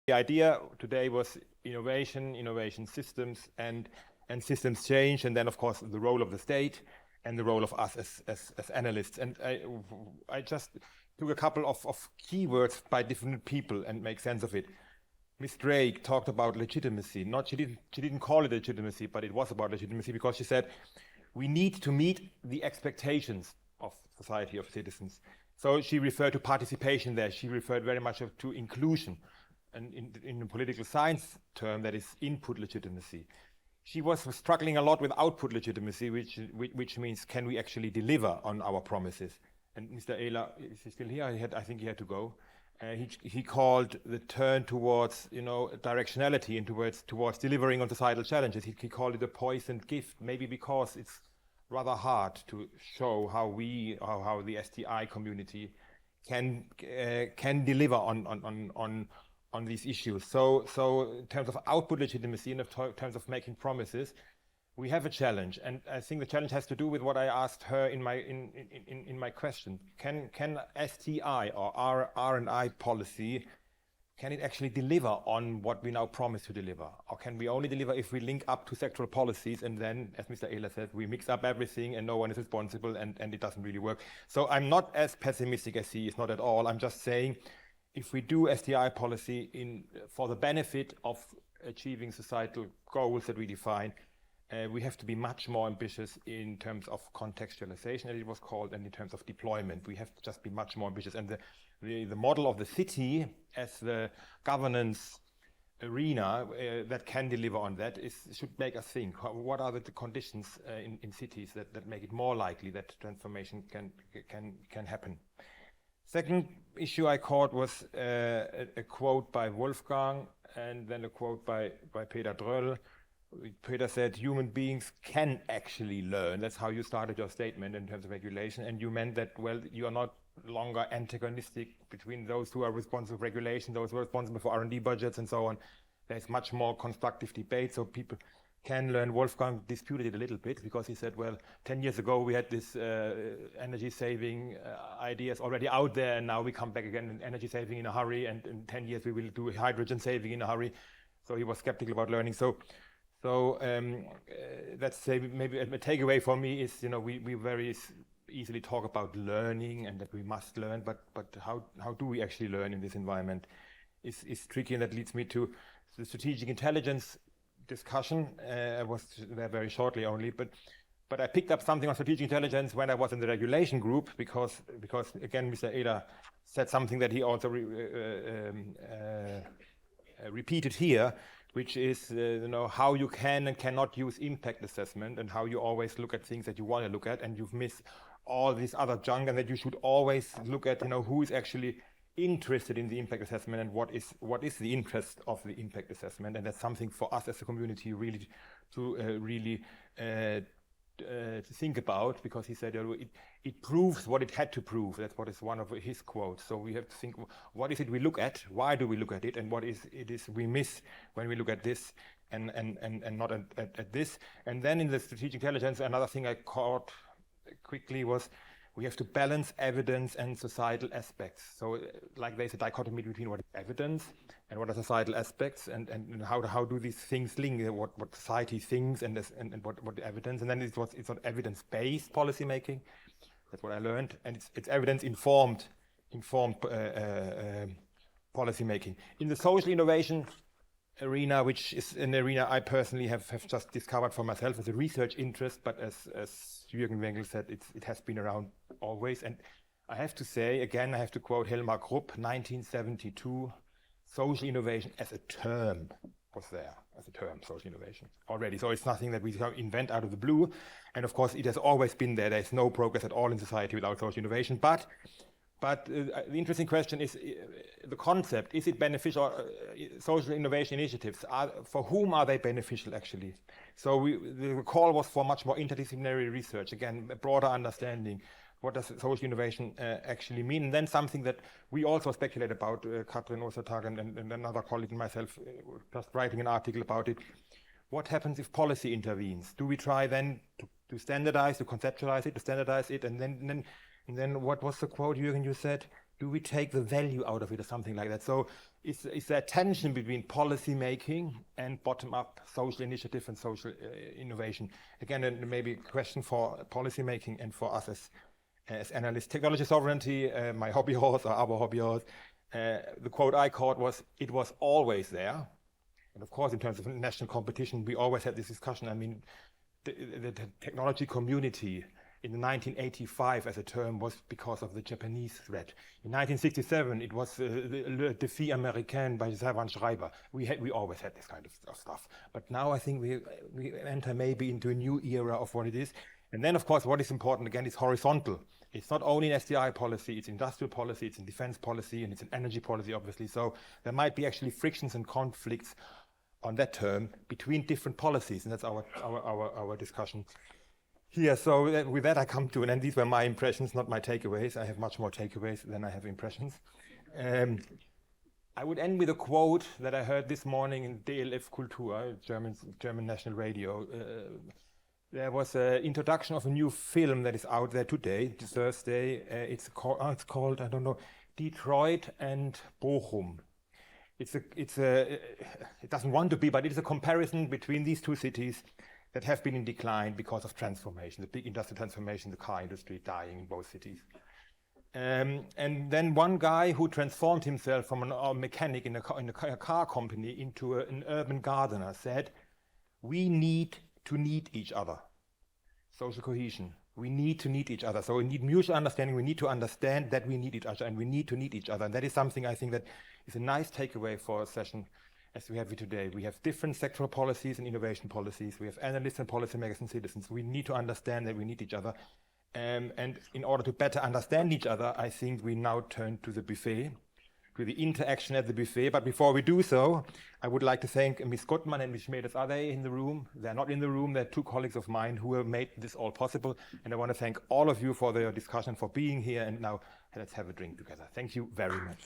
The idea today was innovation systems, and systems change, and then of course the role of the state and the role of us as analysts. And I just took a couple of keywords by different people and make sense of it. Miss Drake talked about legitimacy. She didn't call it legitimacy, but it was about legitimacy, because she said we need to meet the expectations of society, of citizens. So she referred to participation there. She referred very much to inclusion, and in the political science term, that is input legitimacy. She was struggling a lot with output legitimacy, which means, can we actually deliver on our promises? And Mr. Ehler, is he still here? I think he had to go. He called the turn towards directionality and towards delivering on societal challenges. He called it a poisoned gift, maybe because it's rather hard to show how the STI community can deliver on these issues. So in terms of output legitimacy and in terms of making promises, we have a challenge, and I think the challenge has to do with what I asked her in my question. Can STI or R&I policy, can it actually deliver on what we now promise to deliver? Or can we only deliver if we link up to sectoral policies, and then, as Mr. Ehler said, we mix up everything and no one is responsible, and it doesn't really work. So I'm not as pessimistic as he is, not at all. I'm just saying, if we do STI policy for the benefit of achieving societal goals that we define, we have to be much more ambitious in terms of contextualization, as it was called, and in terms of deployment. We have to just be much more ambitious. And the model of the city as the governance arena that can deliver on that should make us think, what are the conditions in cities that make it more likely that transformation can happen. Second issue I caught was a quote by Wolfgang, and then a quote by Peter Dröll. Peter said, human beings can actually learn. That's how you started your statement in terms of regulation. And you meant that, well, you are not longer antagonistic between those who are responsible for regulation, those who are responsible for R&D budgets and so on. There's much more constructive debate, so people can learn. Wolfgang disputed it a little bit, because he said, well, 10 years ago we had this energy saving ideas already out there, and now we come back again in energy saving in a hurry, and in 10 years we will do hydrogen saving in a hurry. So he was skeptical about learning. So that's maybe a takeaway for me is, we very easily talk about learning and that we must learn, but how do we actually learn in this environment is tricky, and that leads me to the strategic intelligence discussion. I was there very shortly only, but I picked up something on strategic intelligence when I was in the regulation group, because again, Mr. Ehler said something that he also repeated here, which is how you can and cannot use impact assessment, and how you always look at things that you want to look at, and you've missed all this other junk, and that you should always look at who is actually interested in the impact assessment, and what is the interest of the impact assessment. And that's something for us as a community really to think about, because he said it proves what it had to prove. That's what is one of his quotes. So we have to think, what is it we look at? Why do we look at it? And what is we miss when we look at this and not at this? And then in the strategic intelligence, another thing I caught quickly was, we have to balance evidence and societal aspects. So like there's a dichotomy between what is evidence and what are societal aspects, and how do these things link, what society thinks and what evidence. And then it's on evidence-based policy making. That's what I learned. And it's evidence-informed policy making. In the social innovation arena, which is an arena I personally have just discovered for myself as a research interest, but as Jürgen Wengel said, it has been around always. And I have to say, again, I have to quote Helmar Krupp, 1972, social innovation as a term was there, as a term, social innovation already. So it's nothing that we invent out of the blue. And of course, it has always been there. There's no progress at all in society without social innovation. But the interesting question is the concept. Is it beneficial? Social innovation initiatives, for whom are they beneficial actually? So the call was for much more interdisciplinary research, again, a broader understanding. What does social innovation actually mean? And then something that we also speculate about, Katrin Ostertag and another colleague and myself, just writing an article about it. What happens if policy intervenes? Do we try then to standardize, to conceptualize it, to standardize it, and then And then what was the quote, Jürgen, you said? Do we take the value out of it or something like that? So is there a tension between policy making and bottom-up social initiative and social innovation? Again, maybe a question for policy making and for us as analysts. Technology sovereignty, my hobby horse or our hobby horse. The quote I caught was, it was always there. And of course, in terms of national competition, we always had this discussion. I mean, the technology community in 1985 as a term was because of the Japanese threat. In 1967, it was Le Défi Américain by Servan Schreiber. We always had this kind of stuff. But now I think we enter maybe into a new era of what it is. And then, of course, what is important, again, is horizontal. It's not only in SDI policy, it's industrial policy, it's in defense policy, and it's in energy policy, obviously. So there might be actually frictions and conflicts on that term between different policies, and that's our discussion here. So with that, I come to an end. These were my impressions, not my takeaways. I have much more takeaways than I have impressions. I would end with a quote that I heard this morning in DLF Kultur, German national radio. There was an introduction of a new film that is out there today, Thursday. It's called, I don't know, Detroit and Bochum. It doesn't want to be, but it is a comparison between these two cities that have been in decline because of transformation, the big industrial transformation, the car industry dying in both cities. And then one guy who transformed himself from a mechanic in a car company into an urban gardener said, we need to need each other. Social cohesion. We need to need each other. So we need mutual understanding. We need to understand that we need each other, and we need to need each other. And that is something I think that is a nice takeaway for a session as we have it today. We have different sectoral policies and innovation policies. We have analysts and policymakers and citizens. We need to understand that we need each other. And in order to better understand each other, I think we now turn to the buffet, to the interaction at the buffet. But before we do so, I would like to thank Ms. Gottman and Ms. Schmedes. Are they in the room? They're not in the room. They're two colleagues of mine who have made this all possible. And I want to thank all of you for your discussion, for being here. And now let's have a drink together. Thank you very much.